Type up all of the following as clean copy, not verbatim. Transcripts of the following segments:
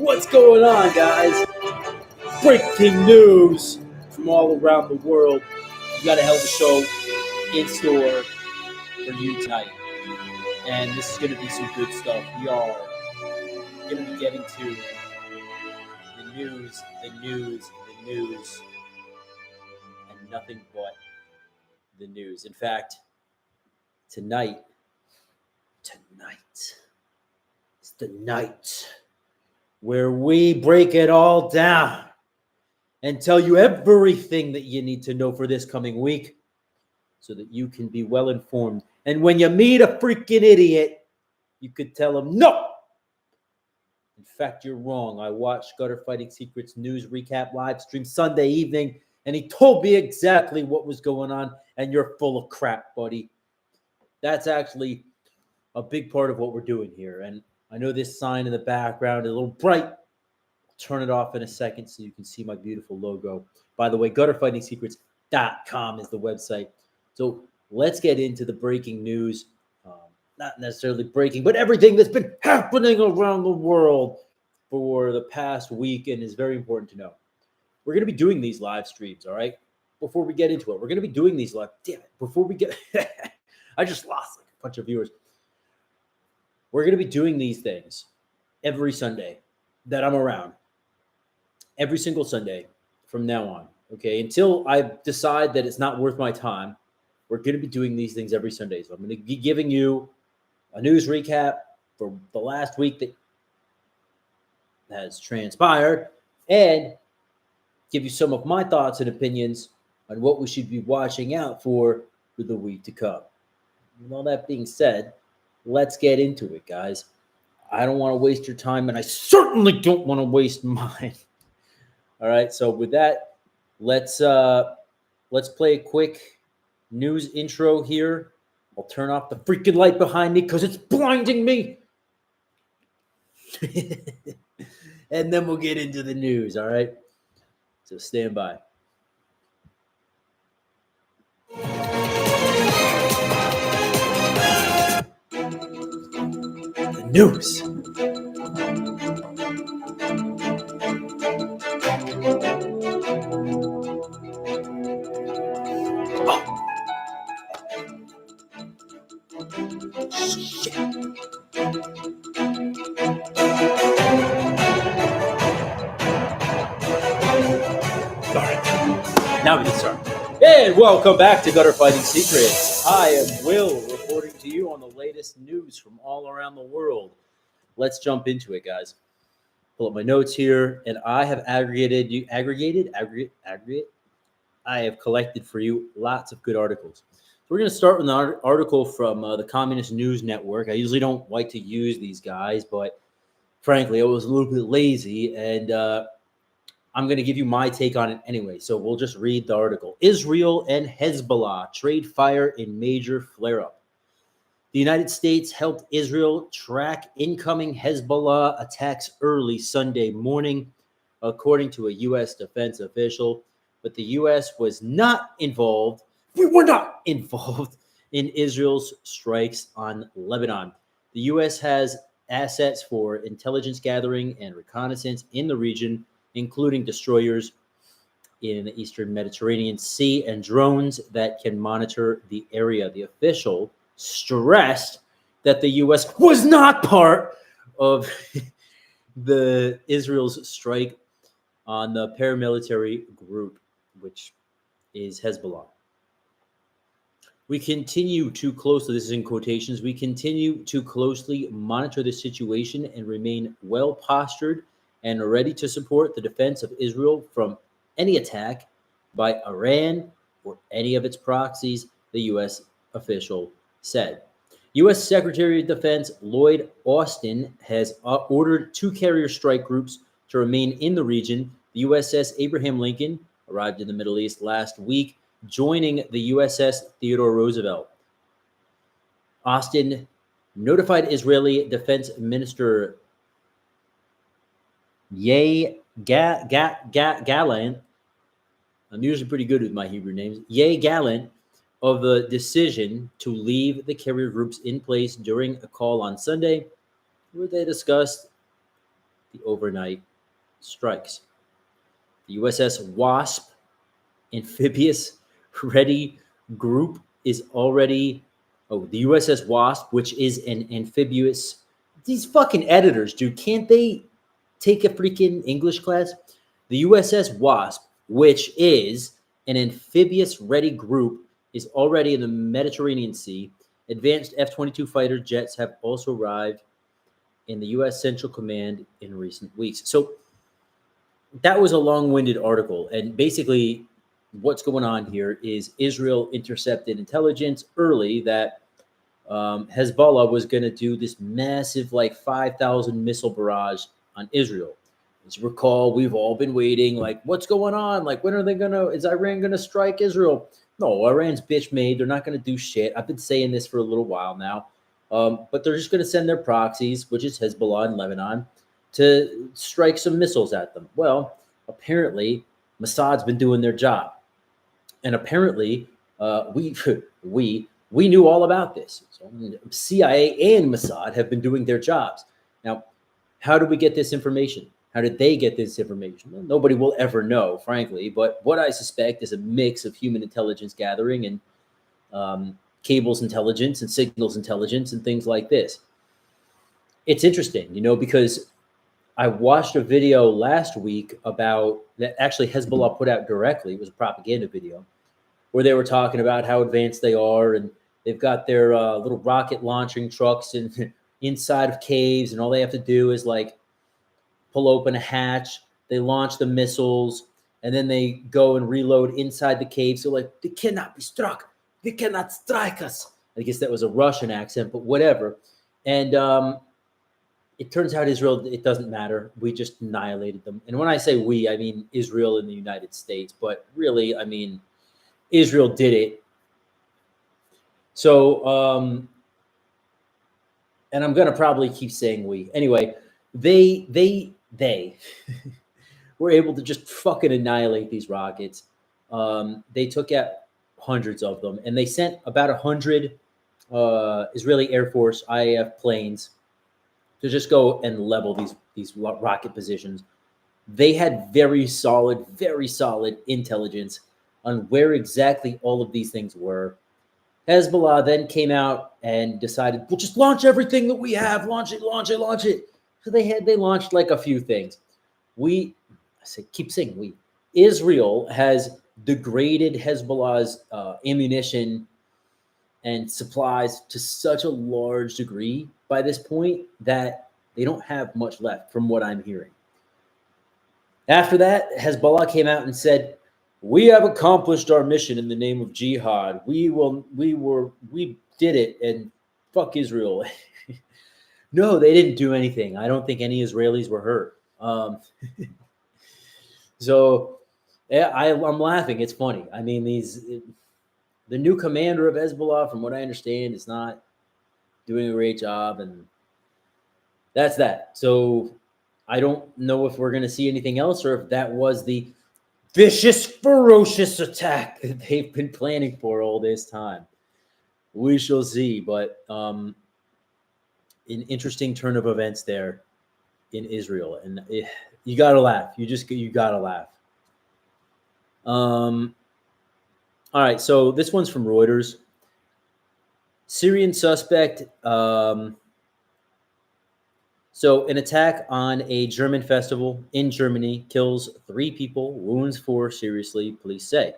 What's going on, guys? Breaking news from all around the world. We got a hell of a show in store for you tonight. And this is going to be some good stuff. We are going to be getting to the news, and nothing but the news. In fact, tonight, it's the night where we break it all down and tell you everything that you need to know for this coming week so that you can be well informed. And when you meet a freaking idiot, you could tell him, no! In fact, you're wrong. I watched Gutter Fighting Secrets news recap live stream Sunday evening, and he told me exactly what was going on, and you're full of crap, buddy. That's actually a big part of what we're doing here. And I know this sign in the background is a little bright. I'll turn it off in a second so you can see my beautiful logo. By the way, gutterfightingsecrets.com is the website. So let's get into the breaking news. Not necessarily breaking, but everything that's been happening around the world for the past week and is very important to know. We're going to be doing these live streams, all right? Before we get into it, we're going to be doing these live. Damn it. Before we get, I just lost like a bunch of viewers. We're going to be doing these things every Sunday that I'm around. Every single Sunday from now on, okay? Until I decide that it's not worth my time, we're going to be doing these things every Sunday. So I'm going to be giving you a news recap for the last week that has transpired and give you some of my thoughts and opinions on what we should be watching out for the week to come. With all that being said, let's get into it, guys. I don't want to waste your time, and I certainly don't want to waste mine. All right, so with that, let's play a quick news intro here. I'll turn off the freaking light behind me because it's blinding me. And then we'll get into the news, all right? So stand by. The news. Now we can start. And welcome back to Gutter Fighting Secrets. I am Will, reporting to you on the latest news from all around the world. Let's jump into it, guys. Pull up my notes here, and I have aggregated. I have collected for you lots of good articles. So we're going to start with an article from the Communist News Network. I usually don't like to use these guys, but frankly, I was a little bit lazy, and I'm going to give you my take on it anyway. So we'll just read the article. Israel and Hezbollah trade fire in major flare-up. The United States helped Israel track incoming Hezbollah attacks early Sunday morning, according to a U.S. defense official. But the U.S. was not involved. We were not involved in Israel's strikes on Lebanon. The U.S. has assets for intelligence gathering and reconnaissance in the region, including destroyers in the Eastern Mediterranean Sea and drones that can monitor the area. The official stressed that the U.S. was not part of the Israel's strike on the paramilitary group, which is Hezbollah. We continue to closely, this is in quotations, we continue to closely monitor the situation and remain well postured and ready to support the defense of Israel from any attack by Iran or any of its proxies, the U.S. official said. U.S. Secretary of Defense Lloyd Austin has ordered 2 carrier strike groups to remain in the region. The USS Abraham Lincoln arrived in the Middle East last week, joining the USS Theodore Roosevelt. Austin notified Israeli Defense Minister Gallant, I'm usually pretty good with my Hebrew names, Gallant, of the decision to leave the carrier groups in place during a call on Sunday, where they discussed the overnight strikes. The USS Wasp amphibious ready group is already the USS Wasp, which is an amphibious. These fucking editors, dude, can't they take a freaking English class? The USS Wasp, which is an amphibious ready group, is already in the Mediterranean Sea. Advanced F-22 fighter jets have also arrived in the U.S. Central Command in recent weeks. So that was a long-winded article, and basically what's going on here is Israel intercepted intelligence early that Hezbollah was going to do this massive, like 5,000 missile barrage on Israel. As you recall, we've all been waiting, like, what's going on? Like, when are they going to, is Iran going to strike Israel? No, Iran's bitch made. They're not going to do shit. I've been saying this for a little while now. But they're just going to send their proxies, which is Hezbollah in Lebanon, to strike some missiles at them. Well, apparently, Mossad's been doing their job. And apparently, we knew all about this. So CIA and Mossad have been doing their jobs. Now, how did we get this information? How did they get this information? Well, nobody will ever know, frankly. But what I suspect is a mix of human intelligence gathering and cables intelligence and signals intelligence and things like this. It's interesting, because I watched a video last week about that actually Hezbollah put out directly. It was a propaganda video where they were talking about how advanced they are, and they've got their little rocket launching trucks inside of caves, and all they have to do is like pull open a hatch. They launch the missiles, and then they go and reload inside the cave. So like, they cannot be struck. They cannot strike us. I guess that was a Russian accent, but whatever. And it turns out Israel, it doesn't matter. We just annihilated them. And when I say we, I mean Israel and the United States. But really, I mean, Israel did it. So, and I'm going to probably keep saying we. Anyway, they were able to just fucking annihilate these rockets. They took out hundreds of them, and they sent about 100 Israeli Air Force IAF planes to just go and level these rocket positions. They had very solid intelligence on where exactly all of these things were. Hezbollah then came out and decided, we'll just launch everything that we have, launch it. So they launched like a few things. Keep saying we. Israel has degraded Hezbollah's ammunition and supplies to such a large degree by this point that they don't have much left from what I'm hearing. After that, Hezbollah came out and said, we have accomplished our mission in the name of jihad. We did it, and fuck Israel. No, they didn't do anything. I don't think any Israelis were hurt. So yeah, I'm laughing. It's funny. I mean, the new commander of Hezbollah, from what I understand, is not doing a great job, and that's that. So I don't know if we're going to see anything else, or if that was the vicious, ferocious attack that they've been planning for all this time. We shall see. But an interesting turn of events there in Israel, and you gotta laugh. You gotta laugh. All right, so this one's from Reuters. Syrian suspect. So an attack on a German festival in Germany kills 3 people, wounds 4 seriously, police say.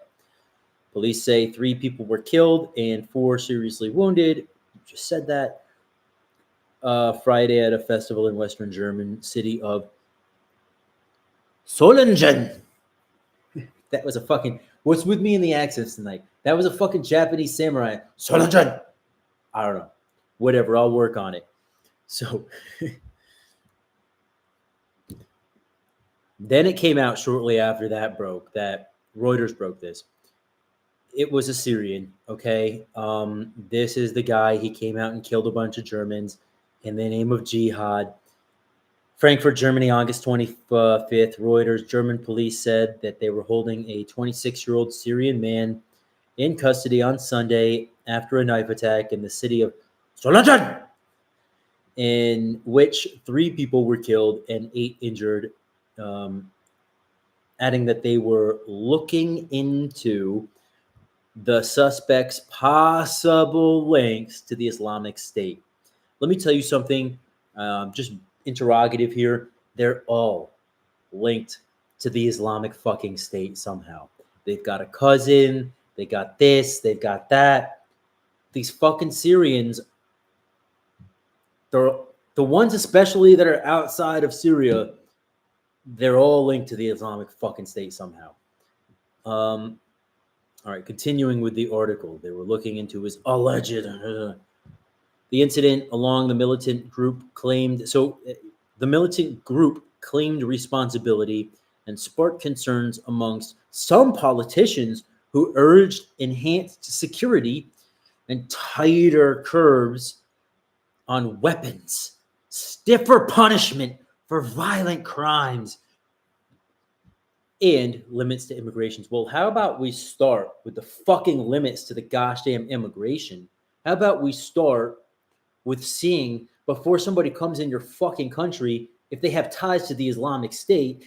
Police say 3 people were killed and 4 seriously wounded. Just said that. Friday at a festival in Western German city of Solingen. That was a fucking... What's with me in the accents tonight? That was a fucking Japanese samurai. Solingen. I don't know. Whatever, I'll work on it. So... Then it came out shortly after that Reuters broke this. It was a Syrian, okay? This is the guy. He came out and killed a bunch of Germans in the name of jihad. Frankfurt, Germany, August 25th. Reuters, German police said that they were holding a 26-year-old Syrian man in custody on Sunday after a knife attack in the city of Solingen in which 3 people were killed and 8 injured, adding that they were looking into the suspect's possible links to the Islamic State. Let me tell you something, just interrogative here. They're all linked to the Islamic fucking State somehow. They've got a cousin, they got this, they've got that. These fucking Syrians, they're the ones especially that are outside of Syria, they're all linked to the Islamic fucking State somehow. All right, continuing with the article, they were looking into his alleged. The incident along the militant group claimed. So the militant group claimed responsibility and sparked concerns amongst some politicians who urged enhanced security and tighter curbs on weapons, stiffer punishment for violent crimes, and limits to immigrations. Well, how about we start with the fucking limits to the goddamn immigration? How about we start with seeing, before somebody comes in your fucking country, if they have ties to the Islamic State?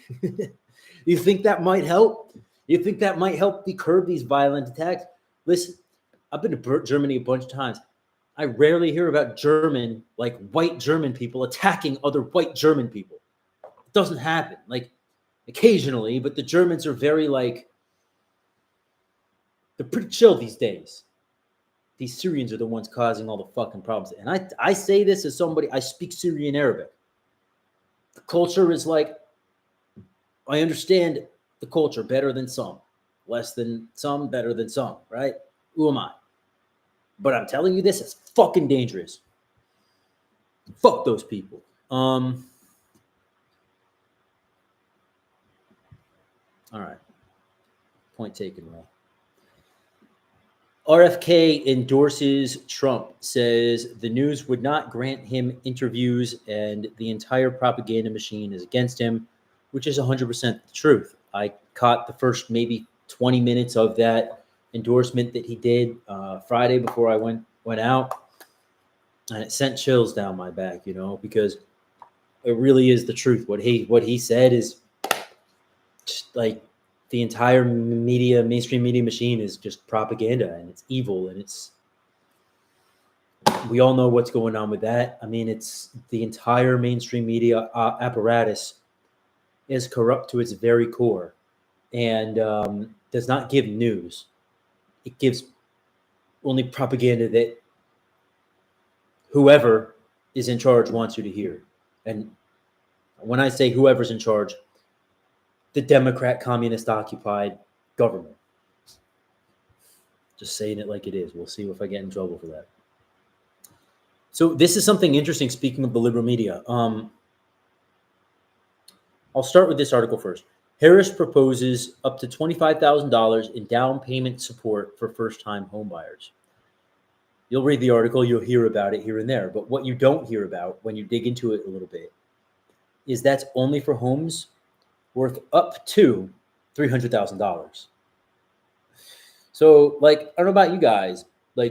You think that might help? You think that might help curb these violent attacks? Listen, I've been to Germany a bunch of times. I rarely hear about white German people attacking other white German people. It doesn't happen. Occasionally, but the Germans are very they're pretty chill these days. These Syrians are the ones causing all the fucking problems. And I say this as somebody, I speak Syrian Arabic. The culture is I understand the culture better than some, less than some, better than some, right? Who am I? But I'm telling you, this is fucking dangerous. Fuck those people. All right. Point taken, Ray. RFK endorses Trump, says the news would not grant him interviews and the entire propaganda machine is against him, which is 100% the truth. I caught the first maybe 20 minutes of that endorsement that he did Friday before I went out, and it sent chills down my back, because it really is the truth. What he said is just the entire mainstream media machine is just propaganda, and it's evil, and we all know what's going on with that. I mean, it's the entire mainstream media apparatus is corrupt to its very core, and does not give news. It gives only propaganda that whoever is in charge wants you to hear. And when I say whoever's in charge, the Democrat communist occupied government. Just saying it like it is. We'll see if I get in trouble for that. So this is something interesting, speaking of the liberal media. I'll start with this article first. Harris proposes up to $25,000 in down payment support for first-time homebuyers. You'll read the article, you'll hear about it here and there. But what you don't hear about when you dig into it a little bit is that's only for homes worth up to $300,000. So, I don't know about you guys.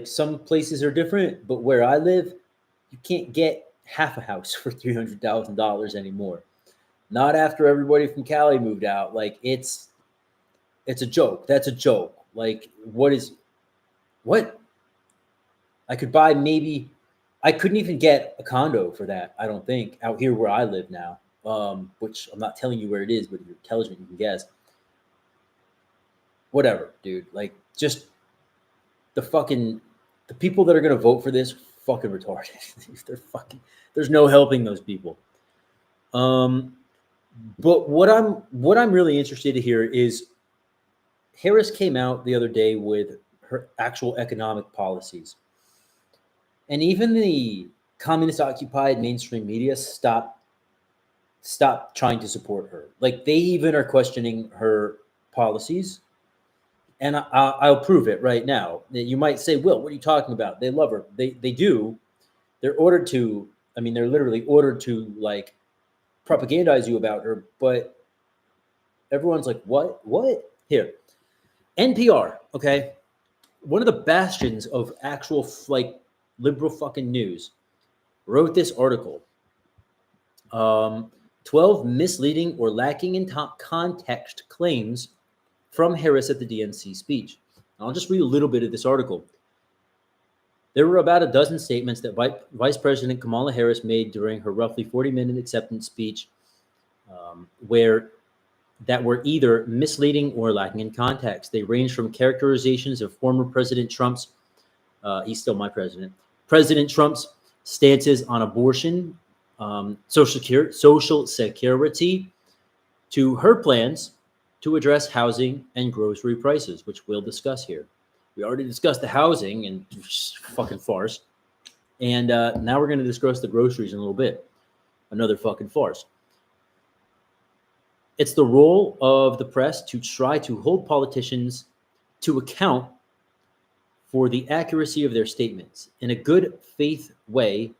Some places are different, but where I live, you can't get half a house for $300,000 anymore. Not after everybody from Cali moved out. It's a joke. That's a joke. What? I could buy I couldn't even get a condo for that, I don't think, out here where I live now. Which I'm not telling you where it is, but if you're intelligent, you can guess. Whatever, dude. Just the people that are going to vote for this, fucking retarded. There's no helping those people. But what I'm really interested to hear is Harris came out the other day with her actual economic policies. And even the communist-occupied mainstream media stopped trying to support her. They even are questioning her policies. And I'll prove it right now. You might say, Will, what are you talking about? They love her. They do. They're literally ordered to propagandize you about her. But everyone's like, what? Here. NPR, okay? One of the bastions of actual liberal fucking news. wrote this article. 12 misleading or lacking in context claims from Harris at the DNC speech. I'll just read a little bit of this article. There were about a dozen statements that Vice President Kamala Harris made during her roughly 40-minute acceptance speech that were either misleading or lacking in context. They range from characterizations of former President Trump's, he's still my president, President Trump's stances on abortion, social security, to her plans to address housing and grocery prices, which we'll discuss here. We already discussed the housing and fucking farce. And now we're going to discuss the groceries in a little bit. Another fucking farce. It's the role of the press to try to hold politicians to account for the accuracy of their statements. In a good faith way,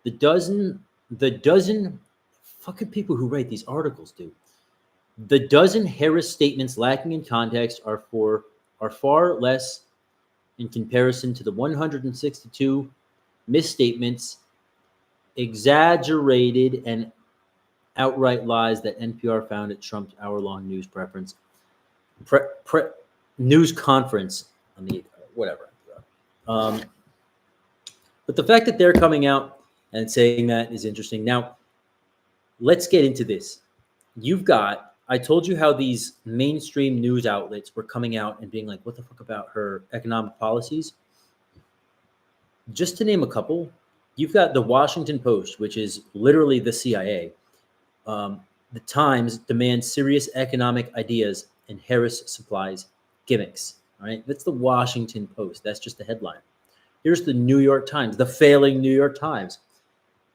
the dozen fucking people who write these articles do. The dozen Harris statements lacking in context are far less in comparison to the 162 misstatements, exaggerated, and outright lies that NPR found at Trump's hour-long news news conference on the whatever. But the fact that they're coming out and saying that is interesting. Now, let's get into this. I told you how these mainstream news outlets were coming out and being like, what the fuck about her economic policies? Just to name a couple, you've got the Washington Post, which is literally the CIA. The Times demands serious economic ideas and Harris supplies gimmicks. All right, that's the Washington Post. That's just the headline. Here's the New York Times, the failing New York Times.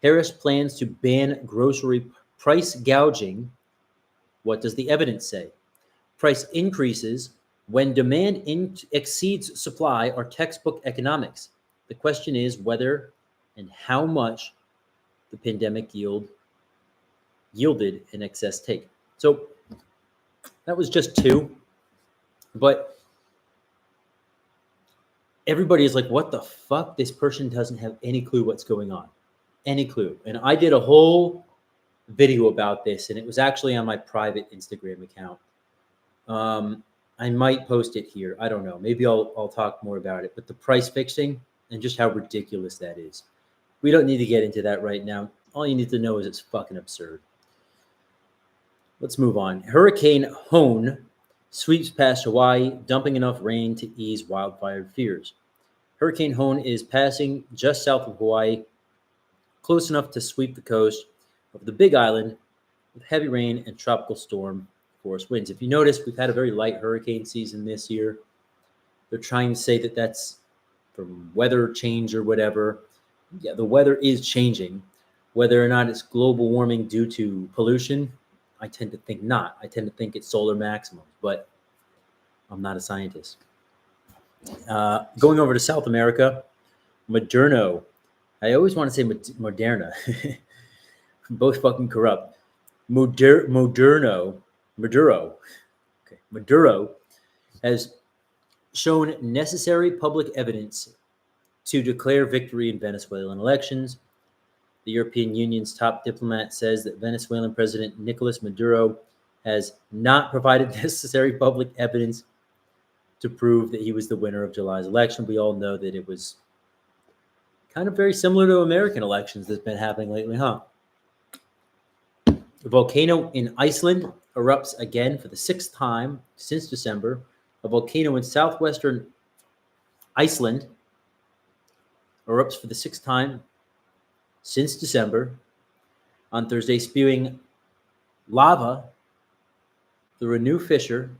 Harris plans to ban grocery price gouging. What does the evidence say? Price increases when demand exceeds supply are textbook economics. The question is whether and how much the pandemic yielded an excess take. So that was just two, but everybody is like, what the fuck? This person doesn't have any clue what's going on. Any clue. And I did a whole video about this, and it was actually on my private Instagram account. I might post it here. I don't know. Maybe I'll talk more about it. But the price fixing and just how ridiculous that is. We don't need to get into that right now. All you need to know is it's fucking absurd. Let's move on. Hurricane Hone sweeps past Hawaii, dumping enough rain to ease wildfire fears. Hurricane Hone is passing just south of Hawaii, close enough to sweep the coast of the Big Island with heavy rain and tropical storm force winds. If you notice, we've had a very light hurricane season this year. They're trying to say that that's from weather change or whatever. Yeah, the weather is changing. Whether or not it's global warming due to pollution, I tend to think not. I tend to think it's solar maximum, but I'm not a scientist. Going over to South America, Moderno. I always want to say Moderna. Both fucking corrupt. Maduro has shown necessary public evidence to declare victory in Venezuelan elections. The European Union's top diplomat says that Venezuelan President Nicolas Maduro has not provided necessary public evidence to prove that he was the winner of July's election. We all know that it was kind of very similar to American elections that's been happening lately, huh? A volcano in Iceland erupts again for the sixth time since December. A volcano in southwestern Iceland erupts for the sixth time since December on Thursday, spewing lava through a new fissure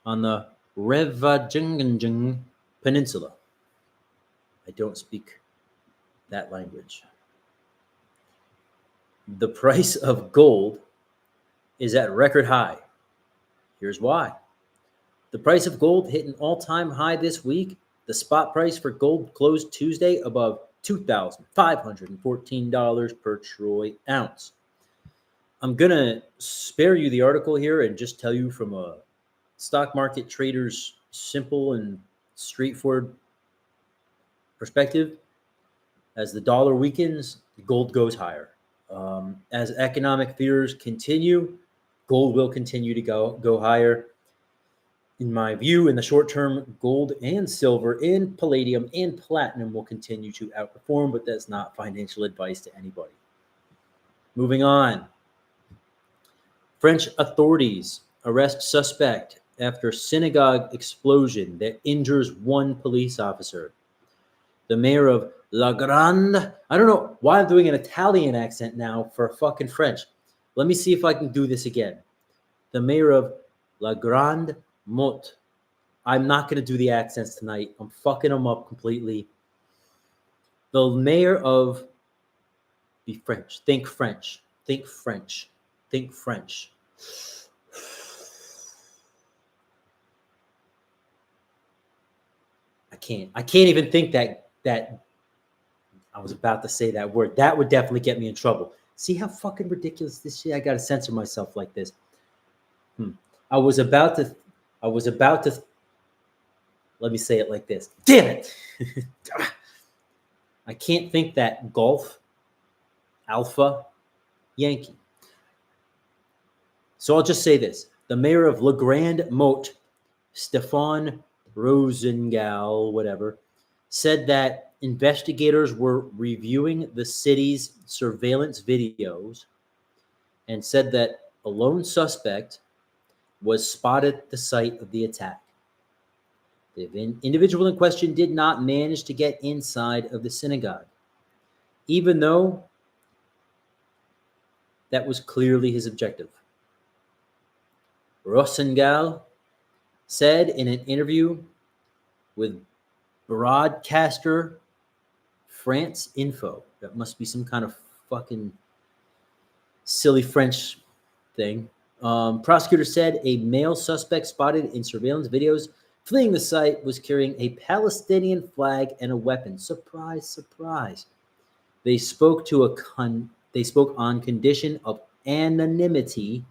on the Revajinganjing Peninsula. I don't speak that language. The price of gold is at record high. Here's why. The price of gold hit an all-time high this week. The spot price for gold closed Tuesday above $2,514 per troy ounce. I'm going to spare you the article here and just tell you from a stock market trader's simple and straightforward perspective. As the dollar weakens, gold goes higher. As economic fears continue, gold will continue to go higher. In my view, in the short term, gold and silver and palladium and platinum will continue to outperform, but that's not financial advice to anybody. Moving on. French authorities arrest suspect after synagogue explosion that injures one police officer. The mayor of La Grande, I don't know why I'm doing an Italian accent now for fucking French. Let me see if I can do this again. The mayor of La Grande Motte. I'm not going to do the accents tonight. I'm fucking them up completely. The mayor of, be French, think French, think French, think French. I can't even think that I was about to say that word. That would definitely get me in trouble. See how fucking ridiculous this shit? I got to censor myself like this. I was about to, let me say it like this. Damn it. I can't think that Golf Alpha Yankee. So I'll just say this. The mayor of La Grande Motte, Stéphane Rosengal, whatever, said that investigators were reviewing the city's surveillance videos and said that a lone suspect was spotted at the site of the attack. The individual in question did not manage to get inside of the synagogue, even though that was clearly his objective. Rosengal said in an interview with broadcaster France Info, that must be some kind of fucking silly French thing. Prosecutor said a male suspect spotted in surveillance videos fleeing the site was carrying a Palestinian flag and a weapon. Surprise, surprise. They spoke on condition of anonymity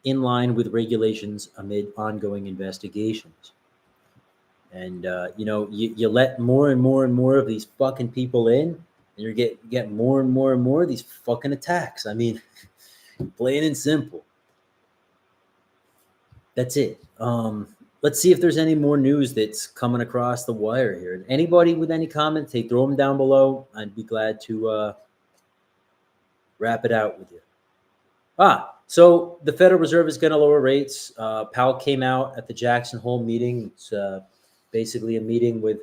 in line with regulations amid ongoing investigations. And, you let more and more and more of these fucking people in, and you're getting more and more and more of these fucking attacks. I mean, plain and simple. That's it. Let's see if there's any more news that's coming across the wire here. Anybody with any comments, hey, throw them down below. I'd be glad to wrap it out with you. So the Federal Reserve is going to lower rates. Powell came out at the Jackson Hole meeting. It's basically a meeting with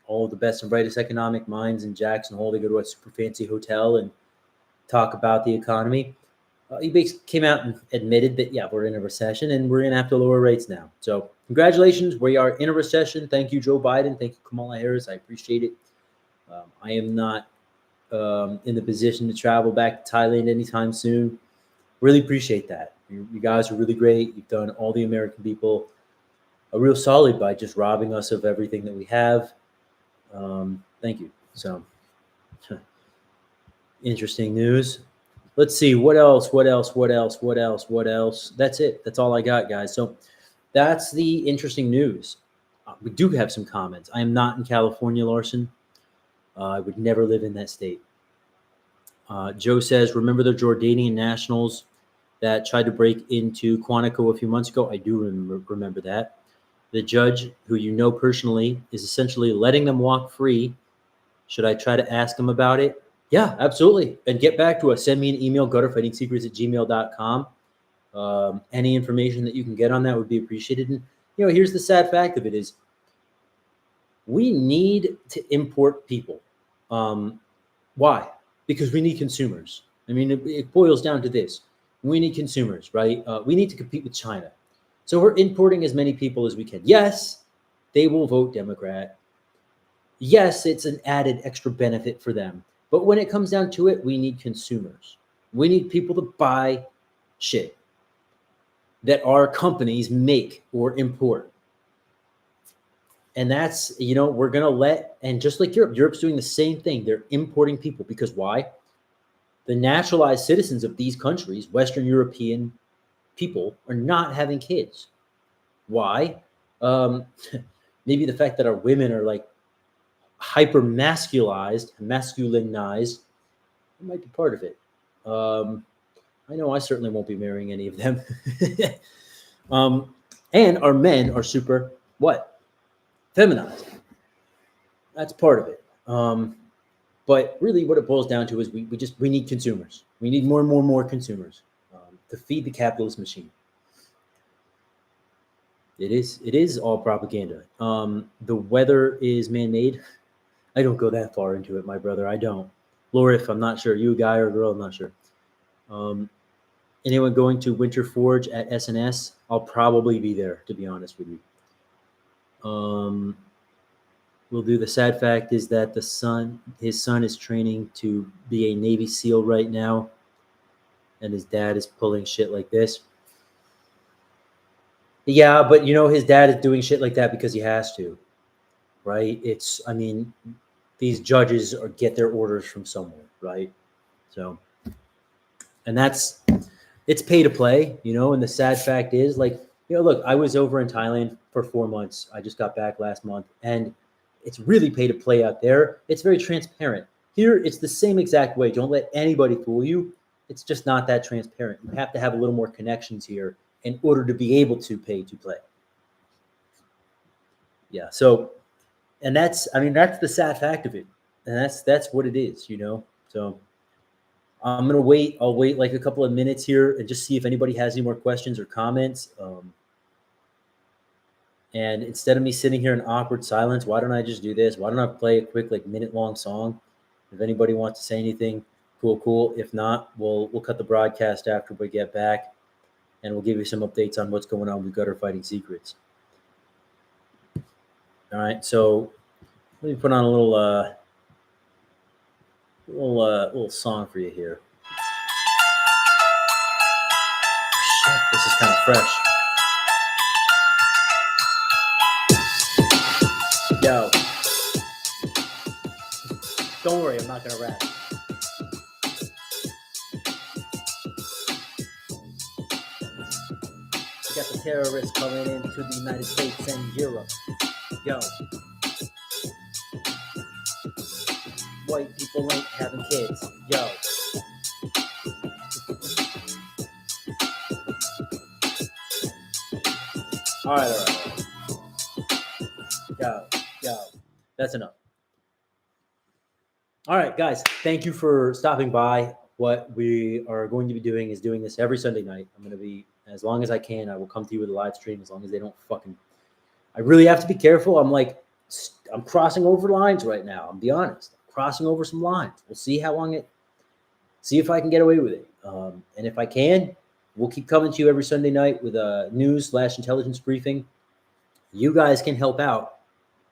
all the best and brightest economic minds in Jackson Hole. They go to a super fancy hotel and talk about the economy. He basically came out and admitted that, yeah, we're in a recession and we're going to have to lower rates now. So congratulations. We are in a recession. Thank you, Joe Biden. Thank you, Kamala Harris. I appreciate it. I am not in the position to travel back to Thailand anytime soon. Really appreciate that. You guys are really great. You've done all the American people a real solid by just robbing us of everything that we have. Thank you. So interesting news. Let's see what else. That's it. That's all I got, guys. So that's the interesting news. We do have some comments. I am not in California, Larson. I would never live in that state. Joe says, remember the Jordanian nationals that tried to break into Quantico a few months ago? I do remember that. The judge, who you know personally, is essentially letting them walk free. Should I try to ask him about it? Yeah, absolutely. And get back to us. Send me an email, gutterfightingsecrets@gmail.com. Any information that you can get on that would be appreciated. And, here's the sad fact of it is we need to import people. Why? Because we need consumers. I mean, it boils down to this. We need consumers, right? We need to compete with China. So we're importing as many people as we can. Yes, they will vote Democrat. Yes, it's an added extra benefit for them. But when it comes down to it, we need consumers. We need people to buy shit that our companies make or import. And that's, we're going to and just like Europe's doing the same thing. They're importing people because why? The naturalized citizens of these countries, Western European people, are not having kids. Why? Maybe the fact that our women are like hyper-masculinized, it might be part of it. I know I certainly won't be marrying any of them. And our men are super what? Feminized. That's part of it. But really what it boils down to is we need consumers. We need more and more consumers to feed the capitalist machine. It is all propaganda. The weather is man-made. I don't go that far into it, my brother. I don't. Lorif, I'm not sure. You a guy or a girl? I'm not sure. Anyone going to Winter Forge at SNS? I'll probably be there, to be honest with you. We'll do. The sad fact is that his son is training to be a Navy SEAL right now, and his dad is pulling shit like this. Yeah, but his dad is doing shit like that because he has to, right? These judges get their orders from somewhere, right? So, and it's pay to play, and the sad fact is, look, I was over in Thailand for 4 months. I just got back last month, and it's really pay to play out there. It's very transparent. Here, it's the same exact way. Don't let anybody fool you. It's just not that transparent. You have to have a little more connections here in order to be able to pay to play. Yeah. So, and that's the sad fact of it. And that's what it is, So I'm going to wait. I'll wait like a couple of minutes here and just see if anybody has any more questions or comments. And instead of me sitting here in awkward silence, why don't I just do this? Why don't I play a quick minute-long song? If anybody wants to say anything, cool. If not, we'll cut the broadcast after we get back, and we'll give you some updates on what's going on with Gutter Fighting Secrets. All right, so let me put on a little song for you here. Shit, this is kind of fresh. Yo, don't worry, I'm not gonna rap. We got the terrorists coming into the United States and Europe. Yo, white people ain't having kids. Yo. All right. Yo, that's enough. All right, guys, thank you for stopping by. What we are going to be doing is doing this every Sunday night. I'm going to be, as long as I can, I will come to you with a live stream, as long as they don't I really have to be careful. I'm crossing over lines right now. I'll be honest. I'm crossing over some lines. We'll see see if I can get away with it. And if I can, we'll keep coming to you every Sunday night with a news/intelligence briefing. You guys can help out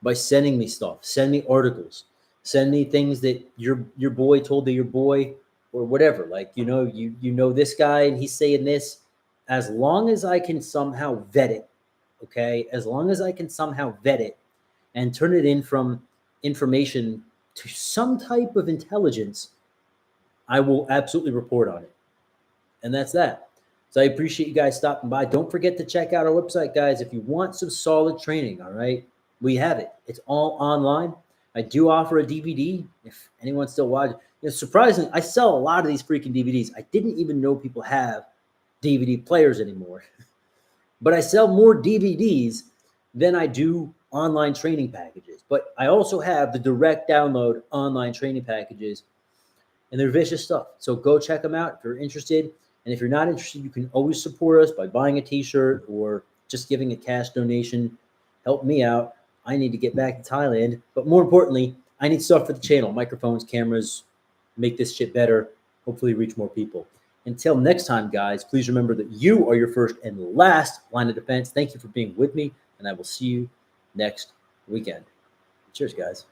by sending me stuff. Send me articles. Send me things that your boy told to your boy, or whatever. You know this guy and he's saying this. As long as I can somehow vet it, okay? As long as I can somehow vet it and turn it in from information to some type of intelligence, I will absolutely report on it. And that's that. So I appreciate you guys stopping by. Don't forget to check out our website, guys, if you want some solid training, all right? We have it. It's all online. I do offer a DVD if anyone's still watching. Surprisingly, I sell a lot of these freaking DVDs. I didn't even know people have DVD players anymore. But I sell more DVDs than I do online training packages. But I also have the direct download online training packages, and they're vicious stuff. So go check them out if you're interested. And if you're not interested, you can always support us by buying a t-shirt or just giving a cash donation. Help me out. I need to get back to Thailand. But more importantly, I need stuff for the channel. Microphones, cameras, make this shit better. Hopefully reach more people. Until next time, guys, please remember that you are your first and last line of defense. Thank you for being with me, and I will see you next weekend. Cheers, guys.